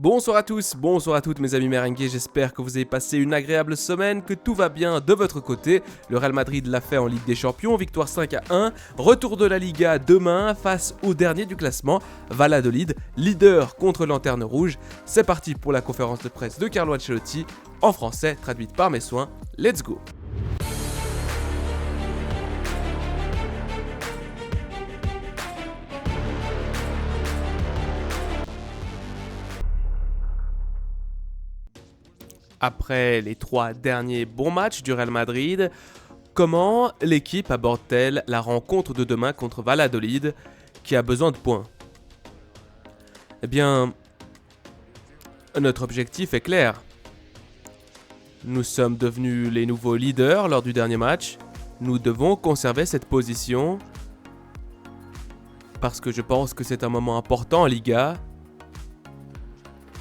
Bonsoir à tous, bonsoir à toutes mes amis merengues, j'espère que vous avez passé une agréable semaine, que tout va bien de votre côté. Le Real Madrid l'a fait en Ligue des Champions, victoire 5-1, retour de la Liga demain face au dernier du classement, Valladolid, leader contre Lanterne Rouge. C'est parti pour la conférence de presse de Carlo Ancelotti, en français, traduite par mes soins, let's go. Après les 3 derniers bons matchs du Real Madrid, comment l'équipe aborde-t-elle la rencontre de demain contre Valladolid qui a besoin de points? Eh bien, notre objectif est clair. Nous sommes devenus les nouveaux leaders lors du dernier match. Nous devons conserver cette position parce que je pense que c'est un moment important en Liga.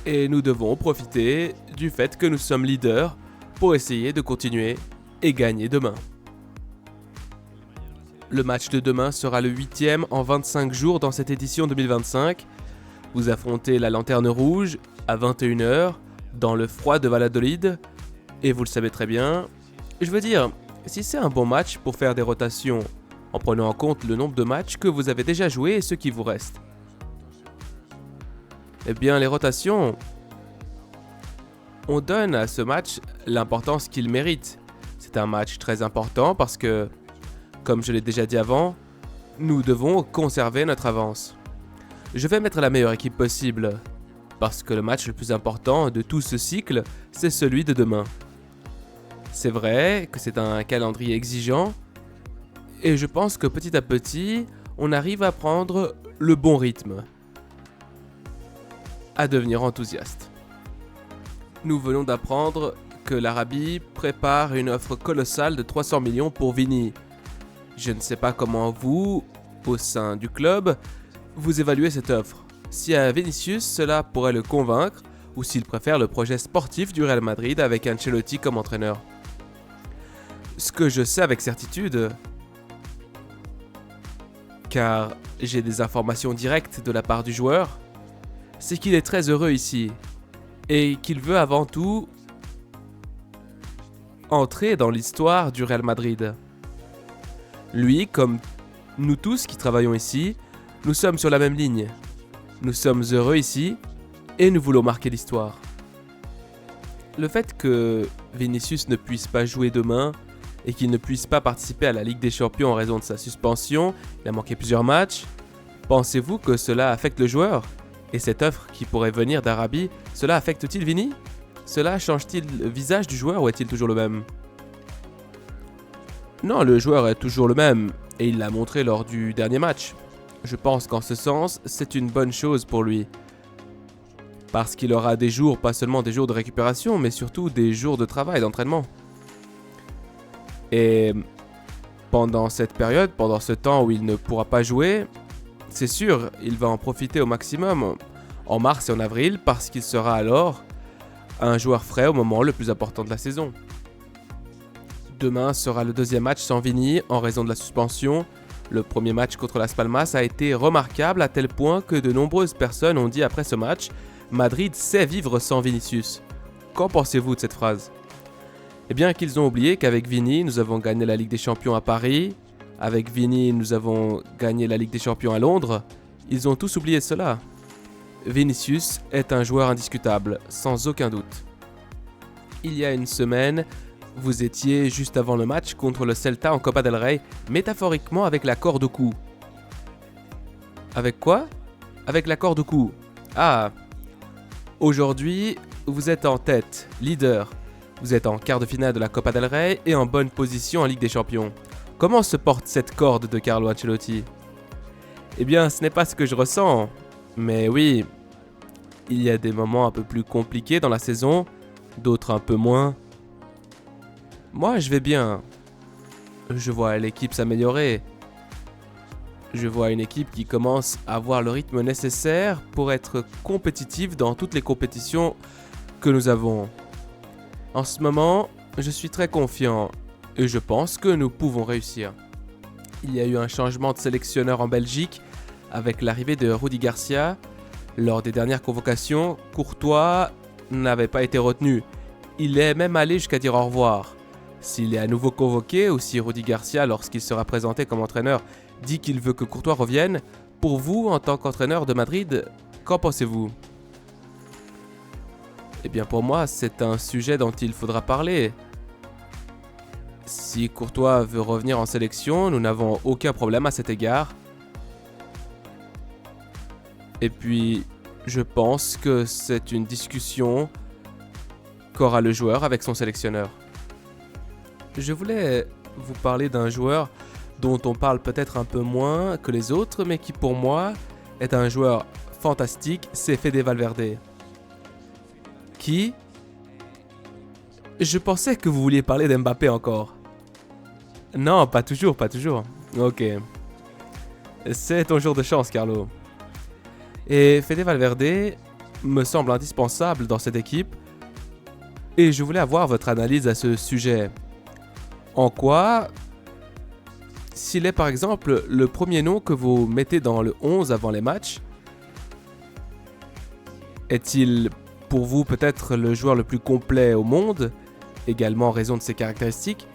Et nous devons profiter du fait que nous sommes leaders pour essayer de continuer et gagner demain. Le match de demain sera le 8e en 25 jours dans cette édition 2025. Vous affrontez la Lanterne Rouge à 21h dans le froid de Valladolid. Et vous le savez très bien, je veux dire, si c'est un bon match pour faire des rotations en prenant en compte le nombre de matchs que vous avez déjà joués et ceux qui vous restent. Eh bien, les rotations, on donne à ce match l'importance qu'il mérite. C'est un match très important parce que, comme je l'ai déjà dit avant, nous devons conserver notre avance. Je vais mettre la meilleure équipe possible, parce que le match le plus important de tout ce cycle, c'est celui de demain. C'est vrai que c'est un calendrier exigeant, et je pense que petit à petit, on arrive à prendre le bon rythme. À devenir enthousiaste. Nous venons d'apprendre que l'Arabie prépare une offre colossale de 300 millions pour Vini. Je ne sais pas comment vous, au sein du club, vous évaluez cette offre. Si à Vinicius cela pourrait le convaincre, ou s'il préfère le projet sportif du Real Madrid avec Ancelotti comme entraîneur. Ce que je sais avec certitude, car j'ai des informations directes de la part du joueur, c'est qu'il est très heureux ici et qu'il veut avant tout entrer dans l'histoire du Real Madrid. Lui, comme nous tous qui travaillons ici, nous sommes sur la même ligne. Nous sommes heureux ici et nous voulons marquer l'histoire. Le fait que Vinicius ne puisse pas jouer demain et qu'il ne puisse pas participer à la Ligue des Champions en raison de sa suspension, il a manqué plusieurs matchs, pensez-vous que cela affecte le joueur ? Et cette offre qui pourrait venir d'Arabie, cela affecte-t-il Vini ? Cela change-t-il le visage du joueur ou est-il toujours le même ? Non, le joueur est toujours le même, et il l'a montré lors du dernier match. Je pense qu'en ce sens, c'est une bonne chose pour lui. Parce qu'il aura des jours, pas seulement des jours de récupération, mais surtout des jours de travail, d'entraînement. Et pendant cette période, pendant ce temps où il ne pourra pas jouer, c'est sûr, il va en profiter au maximum en mars et en avril parce qu'il sera alors un joueur frais au moment le plus important de la saison. Demain sera le deuxième match sans Vini en raison de la suspension. Le premier match contre Las Palmas a été remarquable à tel point que de nombreuses personnes ont dit après ce match « Madrid sait vivre sans Vinicius ». Qu'en pensez-vous de cette phrase ? Eh bien qu'ils ont oublié qu'avec Vini, nous avons gagné la Ligue des Champions à Paris. Avec Vini, nous avons gagné la Ligue des Champions à Londres. Ils ont tous oublié cela. Vinicius est un joueur indiscutable, sans aucun doute. Il y a une semaine, vous étiez juste avant le match contre le Celta en Copa del Rey, métaphoriquement avec la corde au cou. Avec quoi ? Avec la corde au cou. Ah. Aujourd'hui, vous êtes en tête, leader. Vous êtes en quart de finale de la Copa del Rey et en bonne position en Ligue des Champions. Comment se porte cette corde de Carlo Ancelotti ? Eh bien, ce n'est pas ce que je ressens. Mais oui, il y a des moments un peu plus compliqués dans la saison, d'autres un peu moins. Moi, je vais bien. Je vois l'équipe s'améliorer. Je vois une équipe qui commence à avoir le rythme nécessaire pour être compétitive dans toutes les compétitions que nous avons. En ce moment, je suis très confiant. Et je pense que nous pouvons réussir. Il y a eu un changement de sélectionneur en Belgique avec l'arrivée de Rudi Garcia. Lors des dernières convocations, Courtois n'avait pas été retenu. Il est même allé jusqu'à dire au revoir. S'il est à nouveau convoqué ou si Rudy Garcia, lorsqu'il sera présenté comme entraîneur, dit qu'il veut que Courtois revienne, pour vous, en tant qu'entraîneur de Madrid, qu'en pensez-vous? Eh bien pour moi, c'est un sujet dont il faudra parler. Si Courtois veut revenir en sélection, nous n'avons aucun problème à cet égard. Et puis, je pense que c'est une discussion qu'aura le joueur avec son sélectionneur. Je voulais vous parler d'un joueur dont on parle peut-être un peu moins que les autres, mais qui pour moi est un joueur fantastique, c'est Fede Valverde. Qui? Je pensais que vous vouliez parler d'Mbappé encore. Non, pas toujours, pas toujours. Ok. C'est ton jour de chance, Carlo. Et Fede Valverde me semble indispensable dans cette équipe. Et je voulais avoir votre analyse à ce sujet. En quoi, s'il est par exemple le premier nom que vous mettez dans le 11 avant les matchs, est-il pour vous peut-être le joueur le plus complet au monde, également en raison de ses caractéristiques?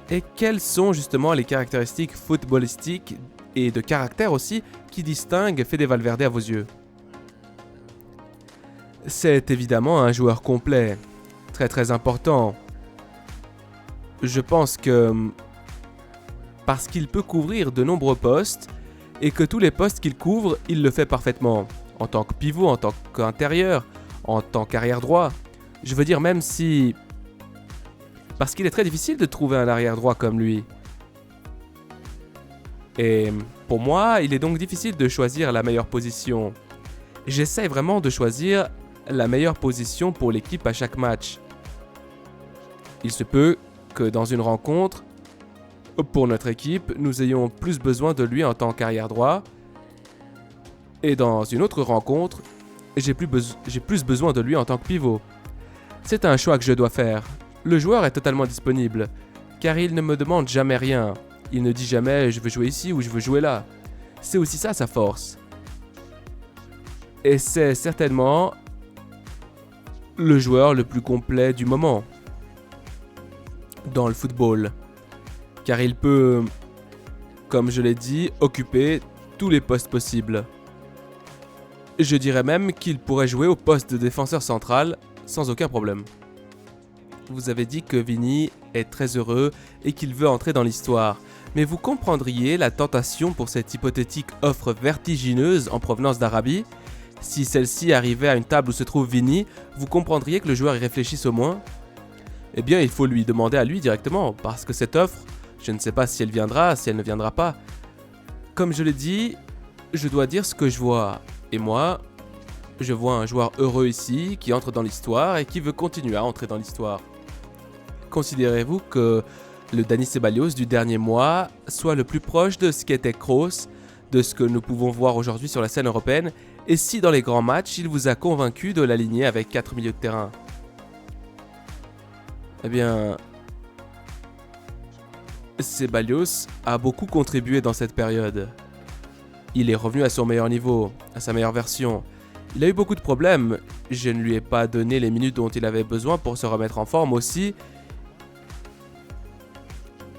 Et quelles sont justement les caractéristiques footballistiques et de caractère aussi qui distinguent Fede Valverde à vos yeux? C'est évidemment un joueur complet, très très important. Je pense que parce qu'il peut couvrir de nombreux postes et que tous les postes qu'il couvre, il le fait parfaitement. En tant que pivot, en tant qu'intérieur, en tant qu'arrière droit. Je veux dire même si... Parce qu'il est très difficile de trouver un arrière droit comme lui. Et pour moi, il est donc difficile de choisir la meilleure position. J'essaie vraiment de choisir la meilleure position pour l'équipe à chaque match. Il se peut que dans une rencontre, pour notre équipe, nous ayons plus besoin de lui en tant qu'arrière droit. Et dans une autre rencontre, j'ai plus besoin de lui en tant que pivot. C'est un choix que je dois faire. Le joueur est totalement disponible, car il ne me demande jamais rien. Il ne dit jamais « je veux jouer ici » ou « je veux jouer là ». C'est aussi ça sa force. Et c'est certainement le joueur le plus complet du moment dans le football. Car il peut, comme je l'ai dit, occuper tous les postes possibles. Je dirais même qu'il pourrait jouer au poste de défenseur central sans aucun problème. Vous avez dit que Vini est très heureux et qu'il veut entrer dans l'histoire. Mais vous comprendriez la tentation pour cette hypothétique offre vertigineuse en provenance d'Arabie? Si celle-ci arrivait à une table où se trouve Vini, vous comprendriez que le joueur y réfléchisse au moins? Eh bien, il faut lui demander à lui directement, parce que cette offre, je ne sais pas si elle viendra, si elle ne viendra pas. Comme je l'ai dit, je dois dire ce que je vois. Et moi, je vois un joueur heureux ici, qui entre dans l'histoire et qui veut continuer à entrer dans l'histoire. Considérez-vous que le Dani Ceballos du dernier mois soit le plus proche de ce qu'était Kroos, de ce que nous pouvons voir aujourd'hui sur la scène européenne, et si dans les grands matchs, il vous a convaincu de l'aligner avec 4 milieux de terrain? Eh bien, Ceballos a beaucoup contribué dans cette période. Il est revenu à son meilleur niveau, à sa meilleure version. Il a eu beaucoup de problèmes. Je ne lui ai pas donné les minutes dont il avait besoin pour se remettre en forme aussi.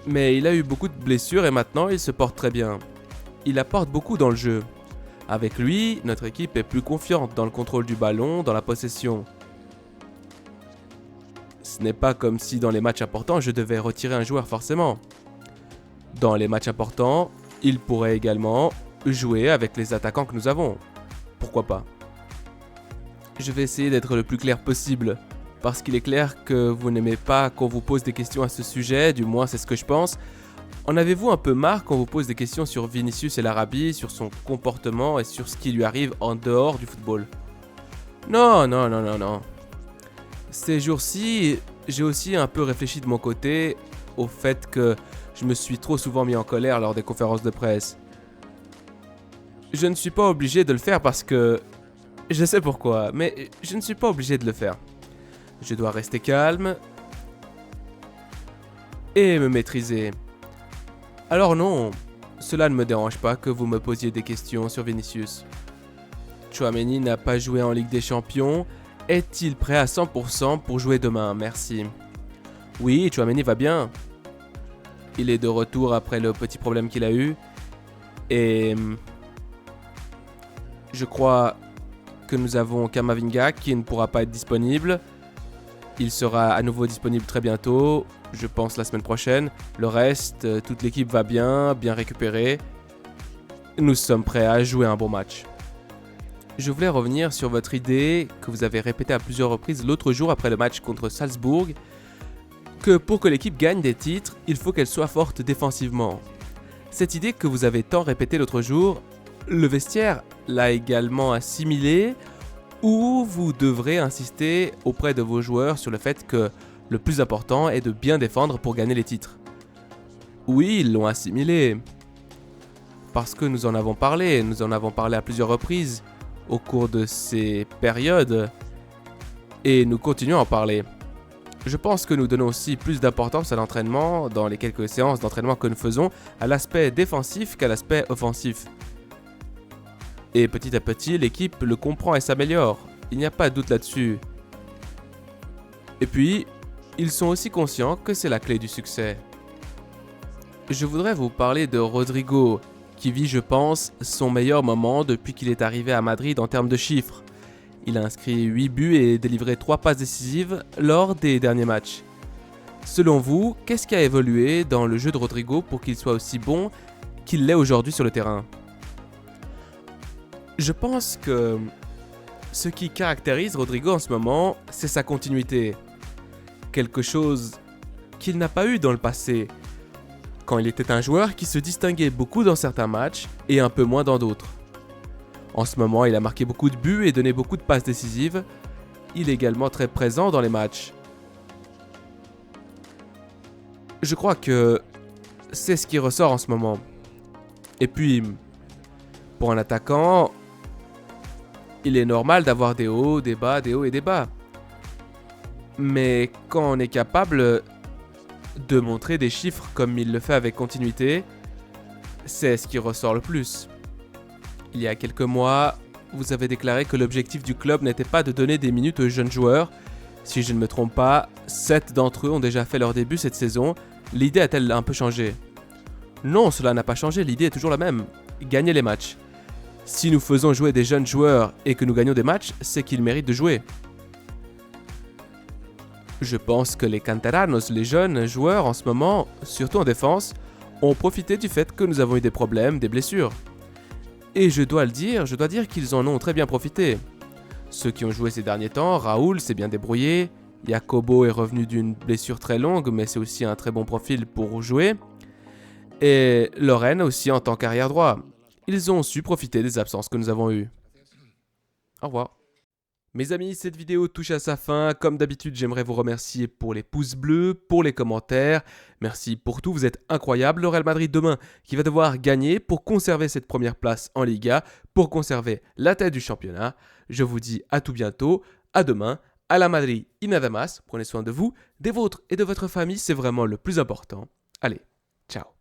Mais il a eu beaucoup de blessures et maintenant il se porte très bien. Il apporte beaucoup dans le jeu. Avec lui, notre équipe est plus confiante dans le contrôle du ballon, dans la possession. Ce n'est pas comme si dans les matchs importants je devais retirer un joueur forcément. Dans les matchs importants, il pourrait également jouer avec les attaquants que nous avons. Pourquoi pas? Je vais essayer d'être le plus clair possible, parce qu'il est clair que vous n'aimez pas qu'on vous pose des questions à ce sujet, du moins c'est ce que je pense. En avez-vous un peu marre qu'on vous pose des questions sur Vinicius et l'Arabie, sur son comportement et sur ce qui lui arrive en dehors du football? Non. Ces jours-ci, j'ai aussi un peu réfléchi de mon côté au fait que je me suis trop souvent mis en colère lors des conférences de presse. Je ne suis pas obligé de le faire parce que... Je sais pourquoi, mais je ne suis pas obligé de le faire. Je dois rester calme et me maîtriser. Alors non, cela ne me dérange pas que vous me posiez des questions sur Vinicius. Tchouaméni n'a pas joué en Ligue des Champions. Est-il prêt à 100% pour jouer demain? Merci. Oui, Tchouaméni va bien. Il est de retour après le petit problème qu'il a eu. Et je crois que nous avons Kamavinga qui ne pourra pas être disponible. Il sera à nouveau disponible très bientôt, je pense la semaine prochaine. Le reste, toute l'équipe va bien, bien récupérée. Nous sommes prêts à jouer un bon match. Je voulais revenir sur votre idée que vous avez répétée à plusieurs reprises l'autre jour après le match contre Salzbourg, que pour que l'équipe gagne des titres, il faut qu'elle soit forte défensivement. Cette idée que vous avez tant répétée l'autre jour, le vestiaire l'a également assimilée, ou vous devrez insister auprès de vos joueurs sur le fait que le plus important est de bien défendre pour gagner les titres? Oui, ils l'ont assimilé. Parce que nous en avons parlé à plusieurs reprises au cours de ces périodes, et nous continuons à en parler. Je pense que nous donnons aussi plus d'importance à l'entraînement, dans les quelques séances d'entraînement que nous faisons, à l'aspect défensif qu'à l'aspect offensif. Et petit à petit, l'équipe le comprend et s'améliore. Il n'y a pas de doute là-dessus. Et puis, ils sont aussi conscients que c'est la clé du succès. Je voudrais vous parler de Rodrigo, qui vit, je pense, son meilleur moment depuis qu'il est arrivé à Madrid en termes de chiffres. Il a inscrit 8 buts et délivré 3 passes décisives lors des derniers matchs. Selon vous, qu'est-ce qui a évolué dans le jeu de Rodrigo pour qu'il soit aussi bon qu'il l'est aujourd'hui sur le terrain? Je pense que ce qui caractérise Rodrigo en ce moment, c'est sa continuité. Quelque chose qu'il n'a pas eu dans le passé, quand il était un joueur qui se distinguait beaucoup dans certains matchs et un peu moins dans d'autres. En ce moment, il a marqué beaucoup de buts et donné beaucoup de passes décisives. Il est également très présent dans les matchs. Je crois que c'est ce qui ressort en ce moment. Et puis, pour un attaquant, il est normal d'avoir des hauts, des bas, des hauts et des bas. Mais quand on est capable de montrer des chiffres comme il le fait avec continuité, c'est ce qui ressort le plus. Il y a quelques mois, vous avez déclaré que l'objectif du club n'était pas de donner des minutes aux jeunes joueurs. Si je ne me trompe pas, 7 d'entre eux ont déjà fait leur début cette saison. L'idée a-t-elle un peu changé? Non, cela n'a pas changé, l'idée est toujours la même. Gagner les matchs. Si nous faisons jouer des jeunes joueurs et que nous gagnons des matchs, c'est qu'ils méritent de jouer. Je pense que les canteranos, les jeunes joueurs en ce moment, surtout en défense, ont profité du fait que nous avons eu des problèmes, des blessures. Et je dois dire qu'ils en ont très bien profité. Ceux qui ont joué ces derniers temps, Raoul s'est bien débrouillé, Jacobo est revenu d'une blessure très longue, mais c'est aussi un très bon profil pour jouer, et Lorraine aussi en tant qu'arrière droit. Ils ont su profiter des absences que nous avons eues. Au revoir. Mes amis, cette vidéo touche à sa fin. Comme d'habitude, j'aimerais vous remercier pour les pouces bleus, pour les commentaires. Merci pour tout, vous êtes incroyables. Le Real Madrid demain qui va devoir gagner pour conserver cette première place en Liga, pour conserver la tête du championnat. Je vous dis à tout bientôt, à demain, à la Madrid y nada más. Prenez soin de vous, des vôtres et de votre famille, c'est vraiment le plus important. Allez, ciao.